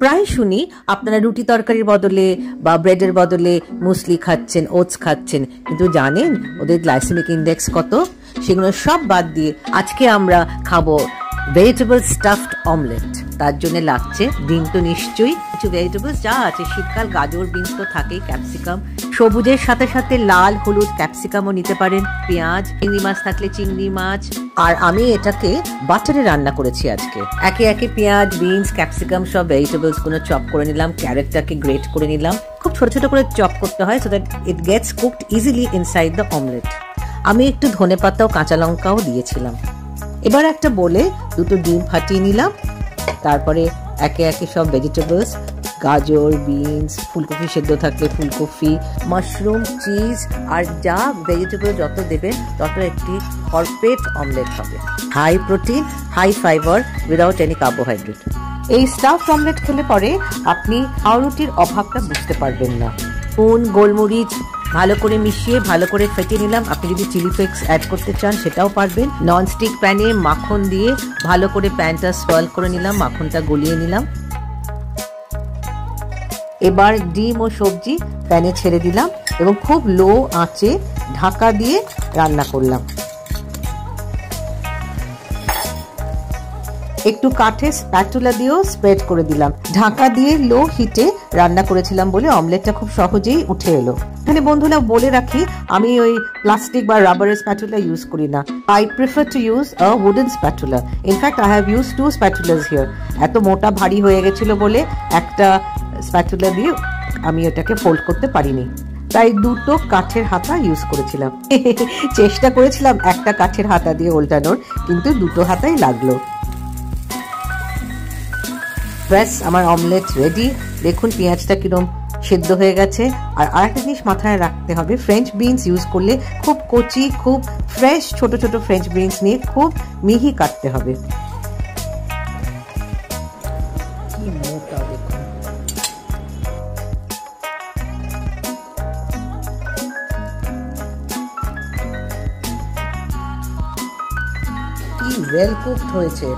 প্রায় শুনি আপনারা রুটি তরকারির বদলে বা ব্রেডের বদলে মুসলি খাচ্ছেন, ওটস খাচ্ছেন, কিন্তু জানেন ওদের গ্লাইসেমিক ইন্ডেক্স কত? সেগুলো সব বাদ দিয়ে আজকে আমরা খাবো ভেজিটেবল স্টাফড অমলেট। তার জন্য লাগছে ডিম, তো নিশ্চয়ই কিছু ভেজিটেবলস যা আছে শীতকাল, গাজর, বিনস তো থাকেই, ক্যাপসিকাম, সবুজের সাথে সাথে লাল হলুদ ক্যাপসিকামও নিতে পারেন, পেঁয়াজ, চিংড়ি মাছ থাকলে চিংড়ি মাছ। আর আমি এটাকে বাটারে রান্না করেছি আজকে। একে একে পেঁয়াজ, বিনস, ক্যাপসিকাম সব ভেজিটেবলস গুলো চপ করে নিলাম, ক্যারেটটাকে গ্রেট করে নিলাম। খুব ছোট ছোট করে চপ করতে হয় so that it gets cooked easily inside the omelette. আমি একটু ধনেপাতা ও কাঁচা লঙ্কাও দিয়েছিলাম। এবার একটা বলে দুটো ডিম ফাটিয়ে নিলাম, তারপরে একে একে সব ভেজিটেবলস, গাজর, বিনস, ফুলকপি সেদ্ধ থাকলে ফুলকপি, মাশরুম, চিজ আর যা ভেজিটেবল যত দেবেন তত একটি ভরপেট অমলেট হবে। High protein, high fibre, without any carbohydrate. এই স্টাফড অমলেট খেলে পরে আপনি পাউরুটির অভাবটা বুঝতে পারবেন না। নুন, গোলমরিচ ভালো করে মিশিয়ে ভালো করে ফেটিয়ে নিলাম। আপনি যদি চিলি ফ্লেক্স অ্যাড করতে চান সেটাও পারবেন। ননস্টিক প্যানে মাখন দিয়ে ভালো করে প্যানটা সোয়াল করে নিলাম, মাখনটা গলিয়ে নিলাম। এবার ডিম ও সবজি প্যানে ছেড়ে দিলাম এবং খুব লো আঁচে ঢাকা দিয়ে রান্না করলাম। একটু কাঠের স্প্যাটুলা দিয়েও স্প্রেড করে দিলাম। ঢাকা দিয়ে লো হিটে রান্না করেছিলাম বলে অমলেটটা খুব সহজেই উঠে এলো। এখানে বন্ধুরা বলে রাখি, আমি ওই প্লাস্টিক বা রাবারের স্প্যাটুলা ইউজ করি না। I prefer to use a wooden spatula. In fact I have use 2 spatulas here. এত মোটা ভারী হয়ে গেছিল বলে একটা স্প্যাটুলা দিয়ে আমি ওটাকে ফোল্ড করতে পারিনি, তাই দুটো কাঠের হাতা ইউজ করেছিলাম। চেষ্টা করেছিলাম একটা কাঠের হাতা দিয়ে উল্টানোর, কিন্তু দুটো হাতাই লাগলো। ব্যাস, আমার অমলেট রেডি। দেখুন পেঁয়াজটা কিরম সেদ্ধ হয়ে গেছে। আর আরেকটা জিনিস মাথায় রাখতে হবে, ফ্রেঞ্চ বিনস ইউজ করলে খুব কচি, খুব ফ্রেশ ছোট ছোট ফ্রেঞ্চ বিনস নিয়ে খুব মিহি কাটতে হবে। কি মোটা দেখুন। কি ওয়েল কুকড হয়েছে।